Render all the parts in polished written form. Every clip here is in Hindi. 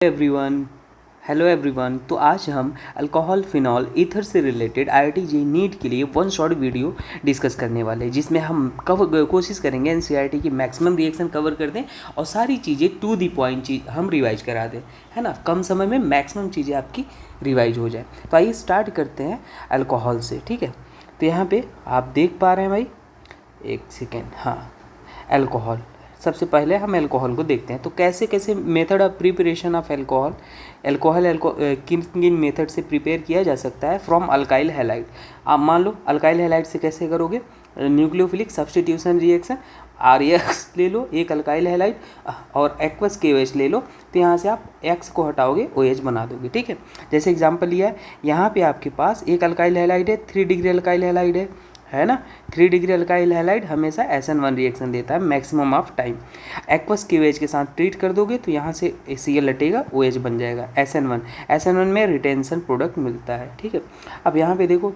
Everyone hello everyone. तो आज हम अल्कोहल फिनॉल ईथर से रिलेटेड IIT JEE नीट के लिए वन शॉट वीडियो डिस्कस करने वाले हैं, जिसमें हम कोशिश करेंगे NCERT की मैक्सिमम रिएक्शन कवर कर दें और सारी चीज़ें टू दी पॉइंट चीज हम रिवाइज करा दें, है ना। कम समय में मैक्सिमम चीज़ें आपकी रिवाइज हो जाए। तो आइए स्टार्ट करते हैं अल्कोहल से, ठीक है। तो यहाँ पे आप देख पा रहे हैं भाई, एक सेकेंड, हाँ, अल्कोहल। सबसे पहले हम अल्कोहल को देखते हैं। तो कैसे कैसे method of preparation of alcohol, किन किन मेथड से प्रिपेयर किया जा सकता है फ्रॉम अल्काइल हैलाइड। आप मान लो अल्काइल हैलाइड से कैसे करोगे, न्यूक्लियोफिलिक सब्स्टिट्यूशन रिएक्शन, RX ले लो एक अल्काइल हैलाइड और एक्वस KOH ले लो। तो यहाँ से आप X को हटाओगे OH बना दोगे, ठीक है। जैसे एग्जांपल लिया है, यहाँ पे आपके पास एक अल्काइल हैलाइड है, 3 डिग्री अल्काइल हैलाइड है ना। 3 डिग्री अल्काइल हैलाइड हमेशा SN1 रिएक्शन देता है maximum of time. Aqueous KOH के साथ ट्रीट कर दोगे तो यहाँ से Cl लटेगा, OH बन जाएगा SN1 में रिटेंशन प्रोडक्ट मिलता है, ठीक है। अब यहाँ पे देखो,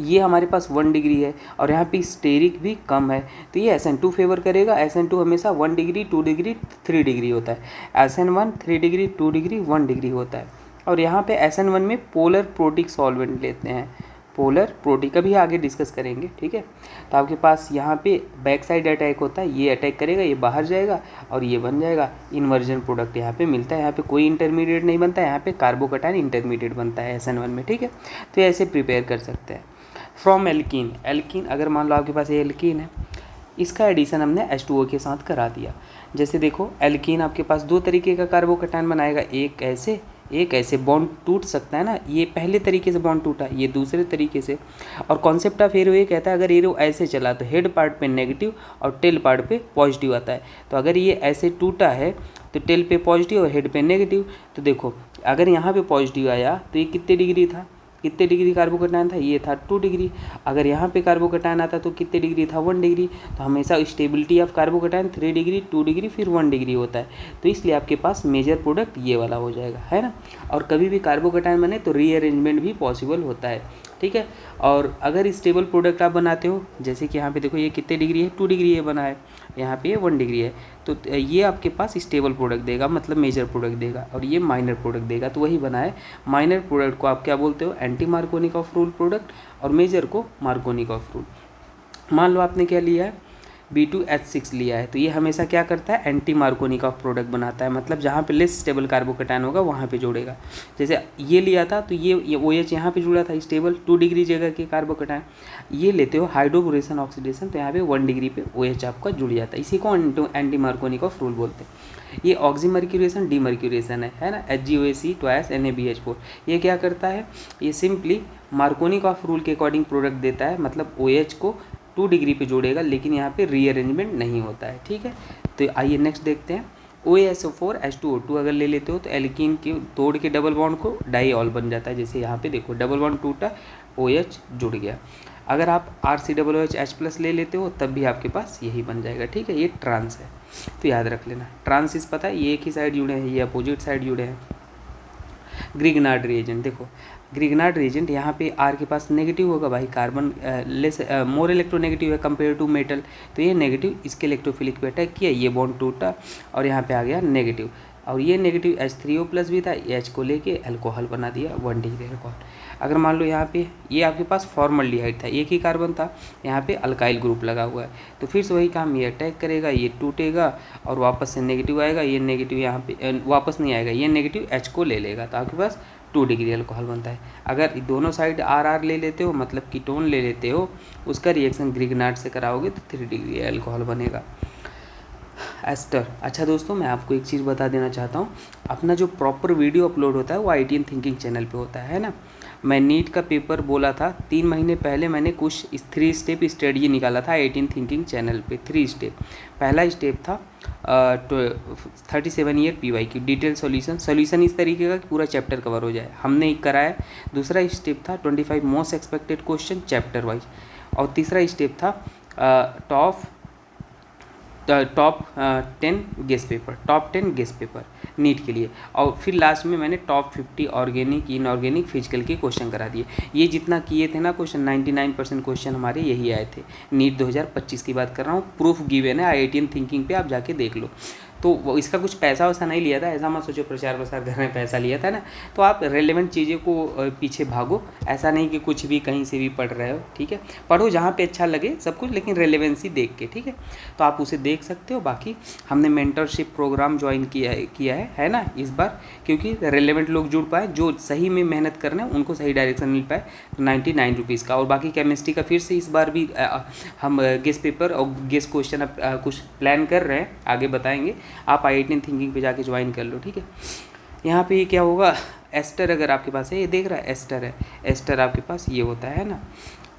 ये हमारे पास 1 डिग्री है और यहाँ पे स्टेरिक भी कम है, तो ये SN2 फेवर करेगा। SN2 हमेशा 1 डिग्री 2 डिग्री 3 डिग्री होता है। SN1 3 डिग्री 2 डिग्री 1 डिग्री होता है। और यहाँ पे SN1 में पोलर प्रोटिक सॉल्वेंट लेते हैं, पोलर प्रोटिक, कभी आगे डिस्कस करेंगे, ठीक है। तो आपके पास यहाँ पे बैक साइड अटैक होता है, ये अटैक करेगा, ये बाहर जाएगा और ये बन जाएगा इन्वर्जन प्रोडक्ट यहाँ पे मिलता है। यहाँ पे कोई इंटरमीडिएट नहीं बनता है, यहाँ पे कार्बोकटाइन इंटरमीडिएट बनता है SN1 में, ठीक है। तो ऐसे प्रिपेयर कर सकते हैं। फ्रॉम एल्कीन, अगर मान लो आपके पास ये एल्कीन है, इसका एडिशन हमने H2O के साथ करा दिया। जैसे देखो, एल्कीन आपके पास 2 तरीके का कार्बोकटाइन बनाएगा, एक ऐसे बॉन्ड टूट सकता है ना, ये पहले तरीके से बॉन्ड टूटा, ये दूसरे तरीके से। और कॉन्सेप्ट ऑफ एरो ये कहता है, अगर एरो ऐसे चला तो हेड पार्ट पे नेगेटिव और टेल पार्ट पे पॉजिटिव आता है। तो अगर ये ऐसे टूटा है तो टेल पे पॉजिटिव और हेड पे नेगेटिव। तो देखो, अगर यहाँ पे पॉजिटिव आया तो ये कितने डिग्री था, कितने डिग्री कार्बोकटाइन था, ये था 2 डिग्री। अगर यहाँ पे कार्बोकटाइन आता तो कितने डिग्री था, 1 डिग्री। तो हमेशा स्टेबिलिटी ऑफ कार्बोकटाइन 3 डिग्री 2 डिग्री फिर 1 डिग्री होता है। तो इसलिए आपके पास मेजर प्रोडक्ट ये वाला हो जाएगा, है ना। और कभी भी कार्बोकटाइन बने तो रीअरेंजमेंट भी पॉसिबल होता है, ठीक है। और अगर स्टेबल प्रोडक्ट आप बनाते हो, जैसे कि यहाँ पे देखो, ये कितने डिग्री है, 2 डिग्री ये बना है, यहाँ पे ये 1 डिग्री है, तो ये आपके पास स्टेबल प्रोडक्ट देगा, मतलब मेजर प्रोडक्ट देगा, और ये माइनर प्रोडक्ट देगा। तो वही बना है। माइनर प्रोडक्ट को आप क्या बोलते हो, एंटी मार्कोनिकॉफ रूल प्रोडक्ट, और मेजर को मार्कोनिकॉफ रूल। मान लो आपने क्या लिया है, B2H6 लिया है, तो ये हमेशा क्या करता है, एंटी मार्कोनिकॉफ प्रोडक्ट बनाता है, मतलब जहाँ पे लेस स्टेबल कार्बोकटाइन होगा वहाँ पे जोड़ेगा। जैसे ये लिया था तो ये OH यहाँ पे जुड़ा था स्टेबल 2 डिग्री जगह के कार्बोकटाइन। ये लेते हो हाइड्रोबोरेशन ऑक्सीडेशन, तो यहाँ पे 1 डिग्री पे OH आपका जुड़ जाता है। इसी को एंटी मार्कोनिकॉफ रूल बोलते हैं। ये ऑक्सीमर्क्यूरेशन डीमर्क्यूरेशन है ना, HgOAc ट्वाइस NaBH4। ये क्या करता है, ये सिंपली मार्कोनिकॉफ रूल के अकॉर्डिंग प्रोडक्ट देता है, मतलब OH को 2 डिग्री पे जोड़ेगा, लेकिन यहाँ पे रीअरेंजमेंट नहीं होता है, ठीक है। तो आइए नेक्स्ट देखते हैं। OaSO4 H2O2 अगर ले लेते हो तो एल्कीन के तोड़ के डबल बॉन्ड को डाईऑल बन जाता है। जैसे यहाँ पे देखो, डबल बॉन्ड टूटा, OH जुड़ गया। अगर आप RCOOH+ ले लेते हो तब भी आपके पास यही बन जाएगा, ठीक है। ये ट्रांस है, तो याद रख लेना। ट्रांस पता है, ये एक ही साइड जुड़े हैं, ये अपोजिट साइड जुड़े हैं। ग्रिग्नार्ड रिएजेंट, देखो ग्रिग्नार्ड रिएजेंट यहाँ पे R के पास नेगेटिव होगा भाई, कार्बन लेस मोर इलेक्ट्रोनेगेटिव है कंपेयर टू मेटल, तो ये नेगेटिव इसके इलेक्ट्रोफिलिक पे अटैक किया, ये बॉन्ड टूटा और यहाँ पे आ गया नेगेटिव। और ये नेगेटिव H3O+ भी था, H को लेके अल्कोहल बना दिया, 1 डिग्री अल्कोहल। अगर मान लो यहाँ पे ये आपके पास फॉर्मल्डिहाइड था, एक ही कार्बन था, यहाँ पे अल्काइल ग्रुप लगा हुआ है, तो फिर से वही काम, ये अटैक करेगा, ये टूटेगा और वापस से नेगेटिव आएगा, ये नेगेटिव यहाँ पे वापस नहीं आएगा, ये नेगेटिव H को ले लेगा, तो आपके पास 2 डिग्री अल्कोहल बनता है। अगर दोनों साइड RR ले लेते हो, मतलब कीटोन ले लेते हो, उसका रिएक्शन ग्रिग्नार्ड से कराओगे तो 3 डिग्री अल्कोहल बनेगा। एस्टर। अच्छा दोस्तों, मैं आपको एक चीज़ बता देना चाहता हूँ, अपना जो प्रॉपर वीडियो अपलोड होता है वो IITN थिंकिंग चैनल पे होता है ना। मैं नीट का पेपर बोला था 3 महीने पहले, मैंने कुछ 3 स्टेप स्ट्रेटजी निकाला था IITN थिंकिंग चैनल पे। 3 स्टेप। पहला स्टेप था 37 ईयर PY की डिटेल सॉल्यूशन इस तरीके का कि पूरा चैप्टर कवर हो जाए, हमने एक कराया। दूसरा स्टेप था 25 most expected question chapter wise, और तीसरा स्टेप था टॉप 10 गेस्ट पेपर नीट के लिए, और फिर लास्ट में मैंने टॉप 50 ऑर्गेनिक इनऑर्गेनिक फिजिकल के क्वेश्चन करा दिए। ये जितना किए थे ना क्वेश्चन, 99% क्वेश्चन हमारे यही आए थे। नीट 2025 की बात कर रहा हूँ, प्रूफ गिवन है IITN थिंकिंग पे, आप जाके देख लो। तो वो इसका कुछ पैसा वैसा नहीं लिया था, ऐसा मत सोचो प्रचार प्रसार करने में पैसा लिया था ना। तो आप रेलेवेंट चीज़ों को पीछे भागो, ऐसा नहीं कि कुछ भी कहीं से भी पढ़ रहे हो, ठीक है। पढ़ो जहाँ पे अच्छा लगे सब कुछ, लेकिन रेलेवेंसी देख के, ठीक है। तो आप उसे देख सकते हो। बाकी हमने मेंटरशिप प्रोग्राम ज्वाइन किया है ना इस बार, क्योंकि रेलेवेंट लोग जुड़ पाए, जो सही में मेहनत करना है उनको सही डायरेक्शन मिल पाए। तो 99 रुपीज़ का। और बाकी केमिस्ट्री का फिर से इस बार भी हम गेस पेपर और गेस क्वेश्चन कुछ प्लान कर रहे हैं, आगे बताएंगे। आप IIT थिंकिंग पे जाके ज्वाइन कर लो, ठीक है। यहाँ पे क्या होगा, एस्टर अगर आपके पास है, ये देख रहा है एस्टर है, एस्टर आपके पास ये होता है ना।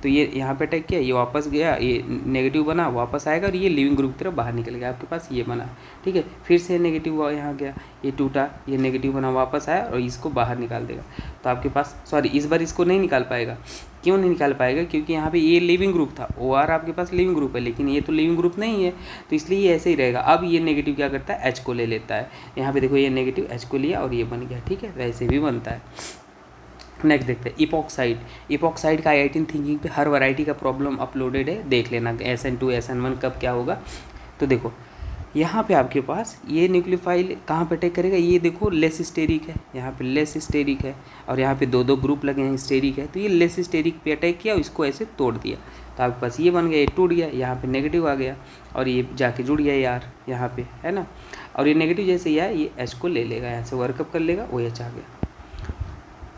तो ये यहाँ पे अटैक किया, ये वापस गया, ये नेगेटिव बना, वापस आएगा और ये लिविंग ग्रुप की तरफ बाहर निकल गया, आपके पास ये बना, ठीक है। फिर से नेगेटिव हुआ, यहाँ गया, ये टूटा, ये नेगेटिव बना, वापस आया और इसको बाहर निकाल देगा। तो आपके पास सॉरी इस बार इसको नहीं निकाल पाएगा। क्यों नहीं निकाल पाएगा? क्योंकि यहाँ पे ये लिविंग ग्रुप था, OR आपके पास लिविंग ग्रुप है, लेकिन ये तो लिविंग ग्रुप नहीं है, तो इसलिए ये ऐसे ही रहेगा। अब ये नेगेटिव क्या करता है, H को ले लेता है। यहाँ पे देखो ये नेगेटिव H को लिया और ये बन गया, ठीक है। वैसे भी बनता है। नेक्स्ट देखते हैं इपॉक्साइड। इपॉक्साइड का IIT थिंकिंग पे हर वैरायटी का प्रॉब्लम अपलोडेड है, देख लेना SN2 SN1 कब क्या होगा। तो देखो यहाँ पे आपके पास ये न्यूक्लियोफाइल कहाँ पे अटैक करेगा, ये देखो लेस स्टेरिक है, यहाँ पे लेस स्टेरिक है, और यहाँ पे दो ग्रुप लगे हैं स्टेरिक है। तो ये लेस स्टेरिक पे अटैक किया और इसको ऐसे तोड़ दिया, तो आपके पास ये बन गया, ये टूट गया, यहाँ पे नेगेटिव आ गया और ये जाके जुड़ गया यार यहाँ पे, है ना। और ये नेगेटिव जैसे ही आया, ये H को ले लेगा, यहाँ से वर्कअप कर लेगा, OH आ गया।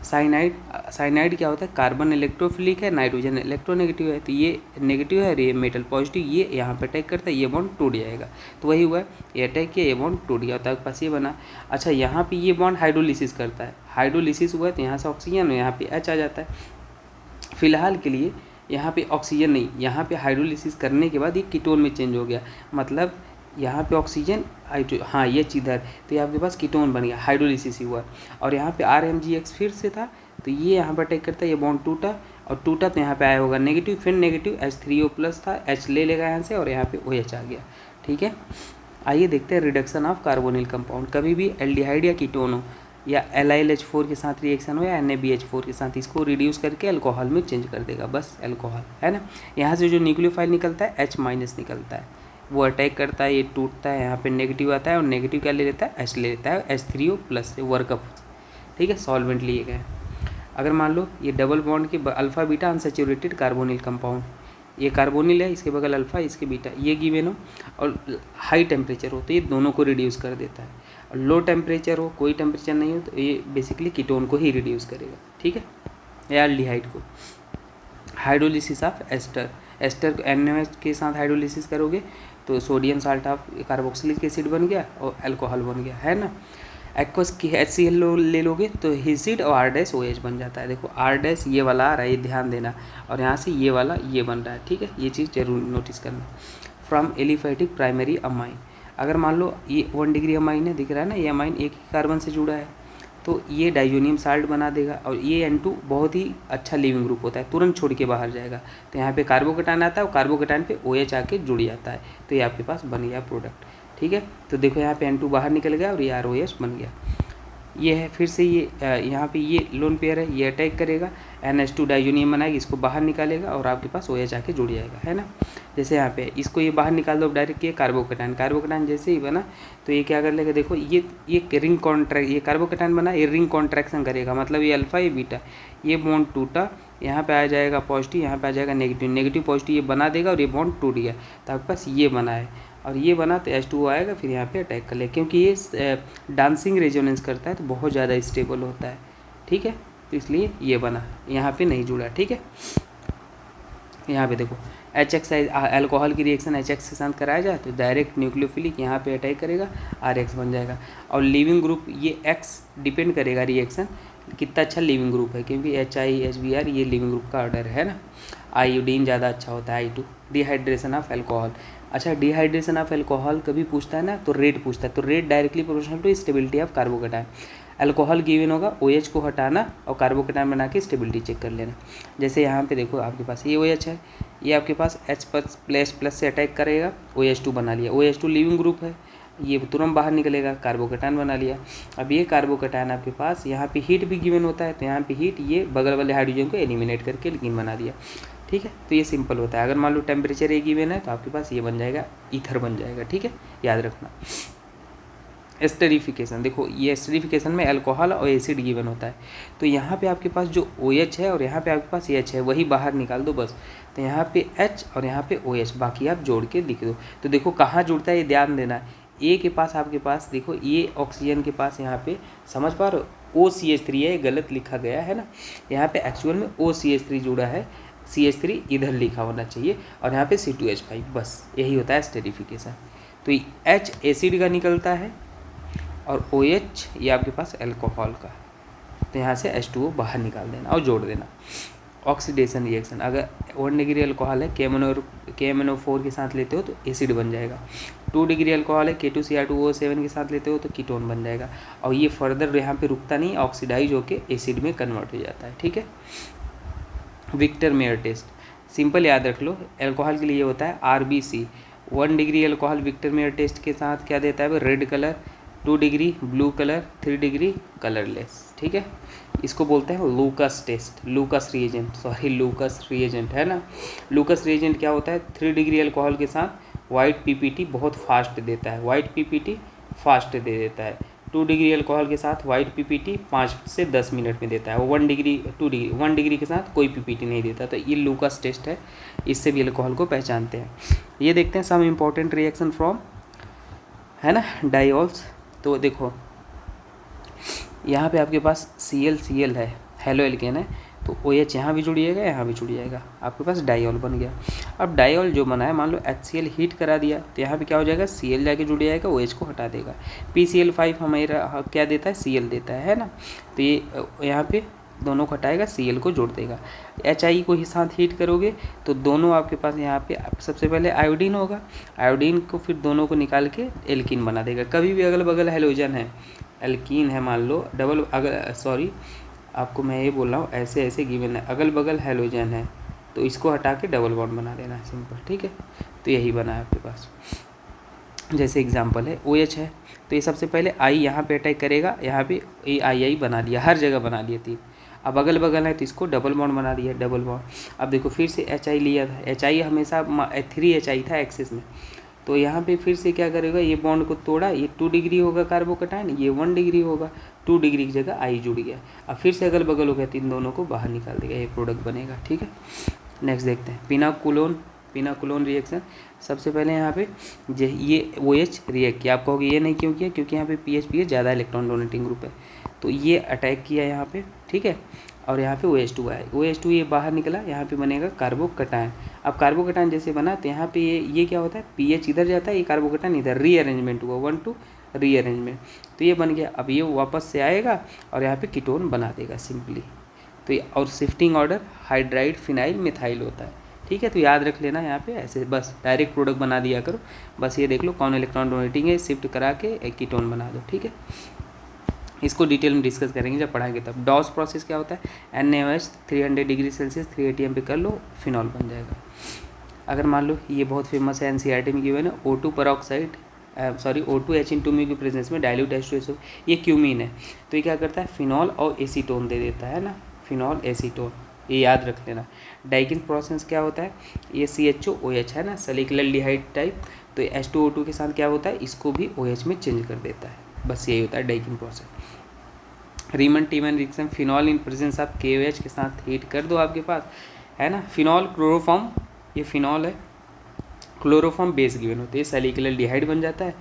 साइनाइड क्या होता है, कार्बन इलेक्ट्रोफिलिक है, नाइट्रोजन इलेक्ट्रोनेगेटिव है। तो ये नेगेटिव है और ये मेटल पॉजिटिव, ये यहाँ पे अटैक करता है, ये बॉन्ड टूट जाएगा। तो वही हुआ है, ये अटैक किया, ये बॉन्ड टूट गया, तो आपके पास ये बना। अच्छा यहाँ पे ये बॉन्ड हाइड्रोलिसिस करता है, हाइड्रोलिसिस हुआ तो यहाँ से ऑक्सीजन, यहाँ पे H आ जाता है। फिलहाल के लिए यहाँ पे ऑक्सीजन नहीं, यहाँ पे हाइड्रोलिसिस करने के बाद ये कीटोन में चेंज हो गया, मतलब यहाँ पे ऑक्सीजन हाँ ये चीज़ है, तो ये आपके पास कीटोन बन गया, हाइड्रोलिसिस ही हुआ। और यहाँ पे RMgX फिर से था, तो ये यहाँ पर अटैक करता है, ये बॉन्ड टूटा और टूटा तो यहाँ पे आया होगा नेगेटिव, फिर नेगेटिव H3O+ था, H ले लेगा यहाँ से और यहाँ पे OH आ गया, ठीक है। आइए देखते हैं रिडक्शन ऑफ कार्बोनिल कंपाउंड। कभी भी एल्डिहाइड या कीटोन हो या LiLH4 के साथ रिएक्शन हो या NaBH4 के साथ, इसको रिड्यूस करके अल्कोहल में चेंज कर देगा, बस अल्कोहल, है ना। यहाँ से जो न्यूक्लियोफाइल निकलता है H- निकलता है, वो अटैक करता है, ये टूटता है, यहाँ पे नेगेटिव आता है और नेगेटिव क्या ले लेता है, H ले लेता है, H3O+ से वर्कअप, ठीक है, सॉल्वेंट लिए गए। अगर मान लो ये डबल बॉन्ड के alpha beta unsaturated carbonyl compound, ये कार्बोनिल है, इसके बगल अल्फा, इसके बीटा, ये गिवन हो और हाई टेम्परेचर हो तो ये दोनों को रिड्यूस कर देता है, और लो टेम्परेचर हो, कोई टेम्परेचर नहीं हो तो ये बेसिकली कीटोन को ही रिड्यूस करेगा, ठीक है, या एल्डिहाइड को। Hydrolysis of ester, ester NaOH के साथ हाइड्रोलिसिस करोगे तो sodium salt of carboxylic acid बन गया और अल्कोहल बन गया, है ना। एक्वस की HCl ले लोगे तो हिसिड और R-OH बन जाता है। देखो R- ये वाला आ रहा है, ये ध्यान देना, और यहाँ से ये वाला ये बन रहा है, ठीक है, ये चीज़ जरूर नोटिस करना। फ्रॉम एलिफेटिक प्राइमरी अमाइन, अगर मान लो ये 1 डिग्री अमाइन है, दिख रहा है ना, ये अमाइन एक ही कार्बन से जुड़ा है, तो ये डाइजोनियम साल्ट बना देगा, और ये N2 बहुत ही अच्छा लिविंग ग्रुप होता है, तुरंत छोड़ के बाहर जाएगा। तो यहाँ पे कार्बोकटान आता है और कार्बोकटान पे OH आके जुड़ जाता है, तो ये आपके पास बन गया प्रोडक्ट, ठीक है। तो देखो यहाँ पे N2 बाहर निकल गया और ये ROH बन गया। ये है फिर से ये यहाँ पे ये लोन पेयर है, ये अटैक करेगा, NH2 डाइजोनियम बनाएगा, इसको बाहर निकालेगा और आपके पास OH आके जुड़ जाएगा, है ना। जैसे यहाँ पे इसको ये बाहर निकाल दो डायरेक्ट, ये कार्बोकटान, कार्बोकटान जैसे ही बना तो ये क्या कर लेगा, देखो ये रिंग कॉन्ट्रैक्ट, ये कार्बोकटान बना, ये रिंग कॉन्ट्रैक्शन करेगा, मतलब ये अल्फा ये बीटा, ये बॉन्ड टूटा, यहाँ पे आ जाएगा पॉजिटिव, यहाँ पे आ जाएगा नेगेटिव, नेगेटिव पॉजिटिव ये बना देगा और ये बॉन्ड टूट गया, तो आपके पास ये बना है, और ये बना तो H2O आएगा, फिर यहाँ पे अटैक कर ले, क्योंकि ये डांसिंग रेजोनेंस करता है तो बहुत ज़्यादा स्टेबल होता है, ठीक है, तो इसलिए ये बना, यहाँ पे नहीं जुड़ा, ठीक है। यहाँ पे देखो HX अल्कोहल की रिएक्शन HX के साथ कराया जाए तो डायरेक्ट न्यूक्लियोफिलिक यहाँ पे अटैक करेगा, RH बन जाएगा। और लिविंग ग्रुप ये X डिपेंड करेगा रिएक्शन कितना अच्छा लिविंग ग्रुप है, क्योंकि HI HBr ये लिविंग ग्रुप का ऑर्डर है ना। आयोडीन ज़्यादा अच्छा होता है, I2। डिहाइड्रेशन ऑफ अल्कोहल, अच्छा डिहाइड्रेशन ऑफ अल्कोहल कभी पूछता है ना तो रेट पूछता है, तो rate directly proportional to stability of carbocation. Alcohol given होगा, OH को हटाना और कार्बोकटायन बना के स्टेबिलिटी चेक कर लेना। जैसे यहाँ पे देखो आपके पास ये OH है, ये आपके पास H++ से अटैक करेगा, OH2 बना लिया, OH2 लिविंग ग्रुप है, ये तुरंत बाहर निकलेगा, कार्बोकटायन बना लिया। अब ये कार्बोकटायन आपके पास यहाँ पे हीट भी गिवन होता है, तो यहाँ पे हीट ये बगल वाले हाइड्रोजन को एलिमिनेट करके लिग्निन बना दिया, ठीक है। तो ये सिंपल होता है। अगर मान लो टेम्परेचर एक गिवन है तो आपके पास ये बन जाएगा, ईथर बन जाएगा, ठीक है, याद रखना। एस्टरिफिकेशन, देखो ये एस्टरिफिकेशन में अल्कोहल और एसिड गिवन होता है। तो यहाँ पे आपके पास जो OH है और यहाँ पे आपके पास H है, वही बाहर निकाल दो बस। तो यहाँ पे H और यहाँ पे OH, बाकी आप जोड़ के लिख दो। तो देखो कहाँ जुड़ता है ये ध्यान देना है। ए के पास आपके पास देखो, ये ऑक्सीजन के पास यहाँ पे समझ पा रहे हो OCH3 है, ये गलत लिखा गया है ना। यहाँ पे एक्चुअल में OCH3 जुड़ा है, CH3 इधर लिखा होना चाहिए और यहाँ पे C2H5, बस यही होता है एस्टरिफिकेशन। तो H एसिड का निकलता है और OH ये आपके पास अल्कोहल का। तो यहाँ से H2O बाहर निकाल देना और जोड़ देना। ऑक्सीडेशन रिएक्शन, अगर 1 डिग्री अल्कोहल है KMnO4 के साथ लेते हो तो एसिड बन जाएगा। 2 डिग्री अल्कोहल है K2Cr2O7 के साथ लेते हो तो कीटोन बन जाएगा। और ये फर्दर यहाँ पे रुकता नहीं, ऑक्सीडाइज होकर एसिड में कन्वर्ट हो जाता है, ठीक है। विक्टर मेयर टेस्ट, सिंपल याद रख लो, अल्कोहल के लिए होता है RBC। 1 degree alcohol Victor Meyer test के साथ क्या देता है, red colour, 2 degree blue colour, 3 degree colourless, ठीक है। इसको बोलते हैं लूकस टेस्ट, लूकस रिएजेंट है ना। लूकस रिएजेंट क्या होता है, 3 डिग्री अल्कोहल के साथ वाइट PPT बहुत फास्ट देता है, वाइट PPT फास्ट दे देता है। 2 डिग्री अल्कोहल के साथ वाइट PPT 5 से 10 मिनट में देता है। 1 डिग्री के साथ कोई PPT नहीं देता। तो ये लूकस टेस्ट है, इससे भी अल्कोहल को पहचानते हैं। ये देखते हैं सम इम्पॉर्टेंट रिएक्शन फ्रॉम, है ना, डाइऑल्स। तो देखो यहाँ पे आपके पास Cl है, हेलो एल्केन है, तो OH यहाँ भी जुड़ जाएगा, यहाँ भी जुड़ जाएगा, आपके पास डाइऑल बन गया। अब डाइऑल जो बना है, मान लो HCl हीट करा दिया तो यहाँ पे क्या हो जाएगा, Cl जाके जुड़ जाएगा, OH को हटा देगा। PCl5 हमारा क्या देता है, Cl देता है ना। तो ये यहाँ पे दोनों को हटाएगा, Cl को जोड़ देगा। HI को ही साथ हीट करोगे तो दोनों आपके पास यहाँ पे सबसे पहले आयोडीन होगा, आयोडीन को फिर दोनों को निकाल के एल्कीन बना देगा। कभी भी अगल बगल हैलोजन है, एल्कीन है मान लो, आपको मैं ये बोल रहा हूँ, ऐसे गिवन है, अगल बगल हैलोजन है तो इसको हटा के डबल बॉन्ड बना देना है, सिंपल, ठीक है। तो यही बना है आपके पास। जैसे एग्जांपल है OH है, तो ये सबसे पहले I यहाँ पे अटैक करेगा, यहाँ पे AI बना दिया, हर जगह बना दिया थी। अब अगल बगल है तो इसको डबल बॉन्ड बना दिया, डबल बॉन्ड। अब देखो फिर से HI लिया था, HI हमेशा 3HI था एक्सेस में, तो यहाँ पे फिर से क्या करेगा, ये बॉन्ड को तोड़ा, ये 2 डिग्री होगा कार्बोकटायन, ये 1 डिग्री होगा, 2 डिग्री की जगह I जुड़ गया। अब फिर से अगल बगल हो गया, इन दोनों को बाहर निकाल देगा, ये प्रोडक्ट बनेगा, ठीक है। नेक्स्ट देखते हैं पिनाकुलोन रिएक्शन। सबसे पहले यहाँ पे ये OH रिएक्ट किया, आप कहोगे ये नहीं क्यों किया, क्योंकि यहाँ पे PH ज़्यादा इलेक्ट्रॉन डोनेटिंग ग्रुप है, तो ये अटैक किया यहाँ पे, ठीक है। और यहाँ पे OH2 आया, OH2 ये बाहर निकला, यहाँ पे बनेगा कार्बोकटायन। अब कार्बोकटायन जैसे बना तो यहाँ पे ये क्या होता है, PH इधर जाता है, ये कार्बोकटायन इधर, रीअरेंजमेंट हुआ, 1 2 रीअरेंजमेंट, तो ये बन गया। अब ये वापस से आएगा और यहाँ पे कीटोन बना देगा सिंपली। तो ये और shifting order hydride phenyl methyl होता है, ठीक है। तो याद रख लेना यहाँ पे, ऐसे बस डायरेक्ट प्रोडक्ट बना दिया करो, बस ये देख लो कौन इलेक्ट्रॉन डोनेटिंग है, शिफ्ट करा के एक कीटोन बना दो, ठीक है। इसको डिटेल में डिस्कस करेंगे जब पढ़ाएंगे तब। डॉस प्रोसेस क्या होता है, NaOH 300 डिग्री सेल्सियस 3 atm पे कर लो, फिनॉल बन जाएगा। अगर मान लो ये बहुत फेमस है, NCERT में गिवन है, O2 पेरोक्साइड O2 H/μ की प्रेजेंस में डाइल्यूट H2SO, ये क्यूमीन है, तो ये क्या करता है, फिनॉल और एसीटोन दे देता है ना, फिनॉल एसीटोन, ये याद रख लेना। डाइकिन प्रोसेस क्या होता है, ये CHOOH है ना, सैलिसिलडिहाइड टाइप, तो H2O2 के साथ क्या होता है, इसको भी OH में चेंज कर देता है, बस यही होता है Deacon process. Reimer Tiemann reaction, phenol in presence of KOH के साथ हीट कर दो आपके पास, है ना। फिनॉल क्लोरोफॉर्म, ये फिनॉल है, क्लोरोफॉर्म बेस गिवन होते हैं, सैलिसिलडिहाइड बन जाता है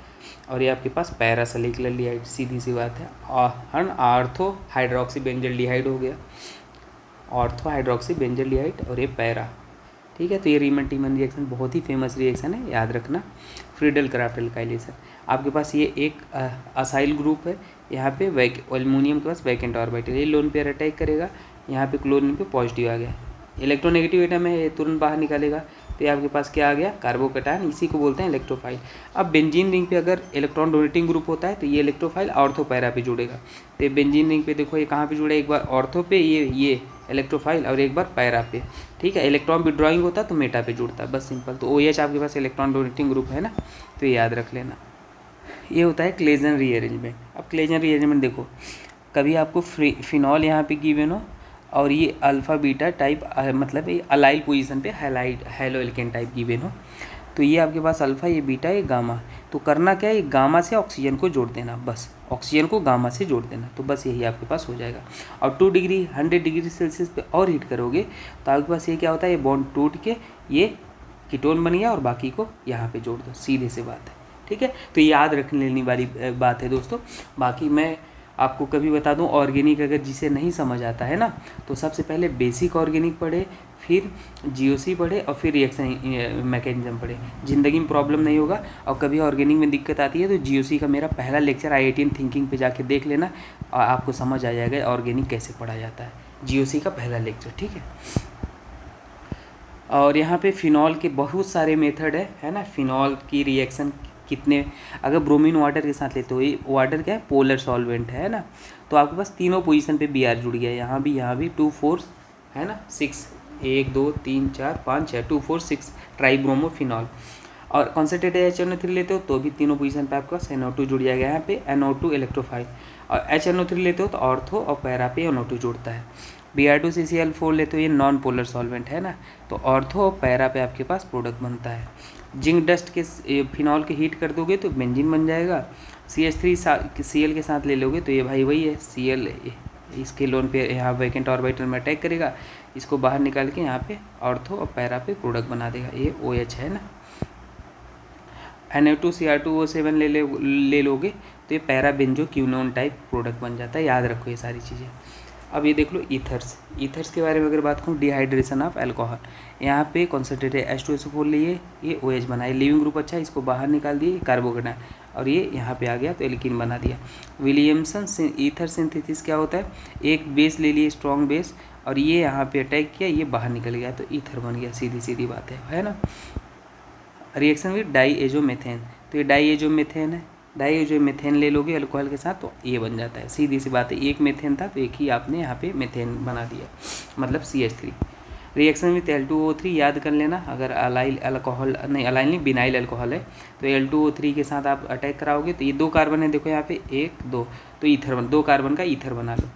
और ये आपके पास पैरा सैलिसिलडिहाइड, सीधी सी बात है। और आर्थो हाइड्रोक्सी बेंजल्डिहाइड हो गया, ऑर्थो हाइड्रोक्सी बेंजल्डिहाइड और ये पैरा, ठीक है। तो ये रीमन-टीमन रिएक्शन बहुत ही फेमस रिएक्शन है, याद रखना। फ्रीडल क्राफ्ट एल्काइलेशन, आपके पास ये एक असाइल ग्रुप है, यहाँ पे एल्युमिनियम के पास वैकेंट ऑर्बिटल, ये लोन पेयर अटैक करेगा, यहाँ पे क्लोरीन पे पॉजिटिव आ गया, इलेक्ट्रोनेगेटिव एटम है, ये तुरंत बाहर निकालेगा, तो ये आपके पास क्या आ गया, कार्बोकटायन, इसी को बोलते हैं इलेक्ट्रोफाइल। अब बेंजीन रिंग पे अगर इलेक्ट्रॉन डोनेटिंग ग्रुप होता है तो ये इलेक्ट्रोफाइल ऑर्थो पैरा पे जुड़ेगा, तो ये बेंजीन रिंग पे देखो ये कहाँ पे जुड़ा है, एक बार ऑर्थो पे ये इलेक्ट्रोफाइल और एक बार पैरा पे, ठीक है। इलेक्ट्रॉन विड्रॉइंग होता है तो मेटा पे जुड़ता है, बस सिंपल। तो OH आपके पास इलेक्ट्रॉन डोनेटिंग ग्रुप है ना, तो ये याद रख लेना। ये होता है क्लेजन रीअरेंजमेंट। अब क्लेजन रीअरेंजमेंट देखो, कभी आपको फिनॉल यहाँ पे गिवन हो और ये अल्फ़ा बीटा टाइप मतलब ये अलाइल पोजीशन पे हैलो एल्केन टाइप गिवन हो, तो ये आपके पास अल्फ़ा, ये बीटा, ये गामा। तो करना क्या है, गामा से ऑक्सीजन को जोड़ देना, बस ऑक्सीजन को गामा से जोड़ देना, तो बस यही आपके पास हो जाएगा। और 2 डिग्री 100 डिग्री सेल्सियस पे और हीट करोगे तो आपके पास ये क्या होता है, ये बॉन्ड टूट के ये कीटोन बन गया और बाकी को यहाँ पे जोड़ दो, सीधे से बात है, ठीक है। तो याद रखने लेने वाली बात है दोस्तों। बाकी मैं आपको कभी बता दूं, ऑर्गेनिक अगर जिसे नहीं समझ आता है ना, तो सबसे पहले बेसिक ऑर्गेनिक पढ़े, फिर जीओसी पढ़े और फिर रिएक्शन मैकेनिज्म पढ़े, ज़िंदगी में प्रॉब्लम नहीं होगा। और कभी ऑर्गेनिक में दिक्कत आती है तो जीओसी का मेरा पहला लेक्चर IITian थिंकिंग पे जाके देख लेना और आपको समझ आ जाएगा ऑर्गेनिक कैसे पढ़ा जाता है, जीओसी का पहला लेक्चर, ठीक है। और यहाँ पे फिनॉल के बहुत सारे मेथड है ना। फिनॉल की रिएक्शन कितने, अगर ब्रोमीन वाटर के साथ लेते हो, ये वाटर क्या है, पोलर सॉल्वेंट है ना, तो आपके पास तीनों पोजीशन पे Br जुड़ गया है, यहाँ भी 2 4 है ना, 6 1 2 3 4 5 6 2 4 6 ट्राइब्रोमोफिनॉल। और कॉन्सेंट्रेटेड HNO3 लेते हो तो भी तीनों पोजीशन पे आपका NO2 जुड़ जाएगा, यहाँ पे NO2 इलेक्ट्रोफाइल। और HNO3 लेते हो तो ऑर्थो और पैरा पे NO2 जुड़ता है। Br2CCl4 लेते हो, ये नॉन पोलर सॉल्वेंट है ना, तो ऑर्थो और पैरा पे आपके पास प्रोडक्ट बनता है। जिंक डस्ट के फिनॉल के हीट कर दोगे तो बेंजीन बन जाएगा। CH3 Cl के साथ ले लोगे तो ये भाई वही है Cl, इसके लोन पे यहाँ वैकेंट ऑर्बिटल में अटैक करेगा, इसको बाहर निकाल के यहाँ पे ऑर्थो और पैरा पे प्रोडक्ट बना देगा, ये OH है ना। Na2Cr2O7 ले लोगे तो ये पैरा बेंजोक्विनोन टाइप प्रोडक्ट बन जाता है, याद रखो ये सारी चीज़ें। अब ये देख लो ईथर्स के बारे में अगर बात करूँ, डिहाइड्रेशन ऑफ अल्कोहल, यहाँ पे कॉन्सेंट्रेटेड H2SO4 लिए, ये OH बनाए, लिविंग ग्रुप अच्छा, इसको बाहर निकाल दिए कार्बोकेटाइन, और ये यहाँ पे आ गया तो एल्कीन बना दिया। विलियमसन ईथर सिंथेसिस क्या होता है, एक बेस ले लिए स्ट्रॉन्ग बेस और ये यहाँ पे अटैक किया, ये बाहर निकल गया तो ईथर बन गया, सीधी सीधी बात है ना। रिएक्शन विद डाईएजोमेथेन, तो ये डाईएजोमेथेन है, डाईएजोमेथेन ले लोगे अल्कोहल के साथ तो ये बन जाता है, सीधी सी बात है, एक मेथेन था तो एक ही आपने यहाँ पे मेथेन बना दिया, मतलब CH3। रिएक्शन विथ L2O3 याद कर लेना, अगर अलाइल अल्कोहल नहीं, अलाइल नहीं, बिनाइल अल्कोहल है तो L2O3 के साथ आप अटैक कराओगे तो ये 2 कार्बन है, देखो यहाँ पे 1 2, तो ईथर 2 कार्बन का ईथर बना लो,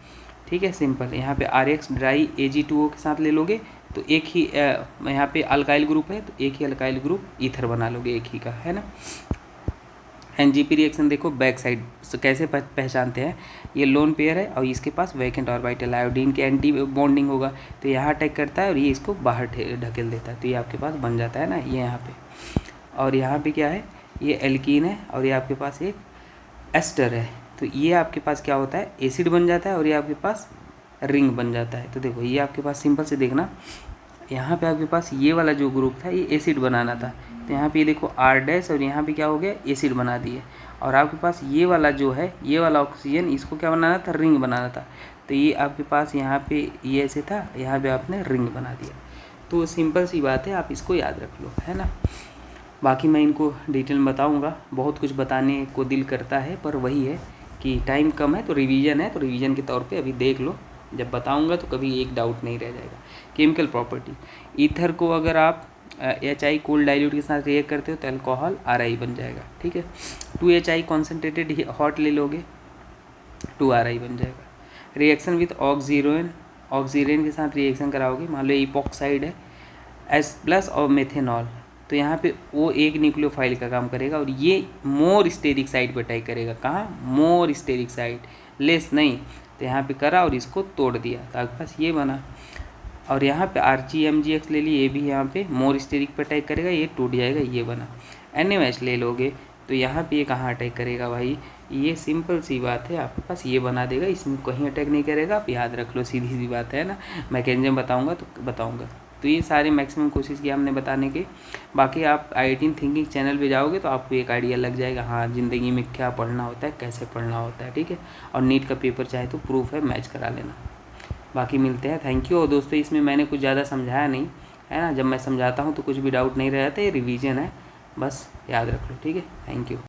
ठीक है, सिंपल। यहाँ पे RX ड्राई Ag2O के साथ ले लोगे तो एक ही यहाँ पे अल्काइल ग्रुप है तो एक ही अल्काइल ग्रुप ईथर बना लोगे, एक ही का, है ना। NGP रिएक्शन देखो बैक साइड कैसे पहचानते हैं, ये लोन पेयर है और इसके पास वैकेंट ऑर्बिटल, आयोडीन के एंटी बॉन्डिंग होगा तो यहाँ अटैक करता है और ये इसको बाहर ढकेल देता है, तो ये आपके पास बन जाता है ना, ये यहाँ पे। और यहाँ पे क्या है, ये एल्कीन है और ये आपके पास एक एस्टर है, तो ये आपके पास क्या होता है, एसिड बन जाता है और ये आपके पास रिंग बन जाता है। तो देखो ये आपके पास सिंपल से देखना, यहाँ पे आपके पास ये वाला जो ग्रुप था ये एसिड बनाना था, तो यहाँ पे ये देखो R' और यहाँ पे क्या हो गया, एसिड बना दिए। और आपके पास ये वाला जो है, ये वाला ऑक्सीजन, इसको क्या बनाना था, रिंग बनाना था, तो ये आपके पास यहाँ पे ये ऐसे था, यहाँ पे आपने रिंग बना दिया। तो सिंपल सी बात है, आप इसको याद रख लो, है ना। बाकी मैं इनको डिटेल में बताऊँगा, बहुत कुछ बताने को दिल करता है पर वही है कि टाइम कम है, तो रिवीजन है, तो रिवीजन के तौर पे अभी देख लो, जब बताऊंगा तो कभी एक डाउट नहीं रह जाएगा। केमिकल प्रॉपर्टी, ईथर को अगर आप HI कोल्ड डाइल्यूट के साथ रिएक्ट करते हो तो अल्कोहल RI बन जाएगा, ठीक है। 2HI कॉन्सेंट्रेटेड हॉट ले लोगे 2RI बन जाएगा। रिएक्शन विथ ऑक्सीरेन के साथ रिएक्शन कराओगे, मान लो इपॉक्साइड है H+ और मेथेनॉल, तो यहाँ पे वो एक न्यूक्लियोफाइल का काम करेगा और ये मोर स्टेरिक साइड पर अटैक करेगा, कहाँ, मोर स्टेरिक साइड, लेस नहीं, तो यहाँ पे करा और इसको तोड़ दिया तो आपके पास ये बना। और यहाँ पे RgMgX ले लिए, ये भी यहाँ पे मोर स्टेरिक पर अटैक करेगा, ये टूट जाएगा, ये बना। NaOH ले लोगे तो यहाँ पे ये कहाँ अटैक करेगा भाई, ये सिंपल सी बात है, आपके पास ये बना देगा, इसमें कहीं अटैक नहीं करेगा, आप याद रख लो, सीधी सी बात है ना। मैकेनिज्म बताऊँगा तो बताऊँगा, तो ये सारे मैक्सिमम कोशिश किया हमने बताने के। बाकी आप IITian थिंकिंग चैनल पे जाओगे तो आपको एक आइडिया लग जाएगा, हाँ ज़िंदगी में क्या पढ़ना होता है, कैसे पढ़ना होता है, ठीक है। और नीट का पेपर चाहे तो प्रूफ है, मैच करा लेना। बाकी मिलते हैं, थैंक यू। और दोस्तों इसमें मैंने कुछ ज़्यादा समझाया नहीं है ना, जब मैं समझाता हूँ तो कुछ भी डाउट नहीं रहता, ये रिवीजन है, बस याद रख लो, ठीक है। Thank you.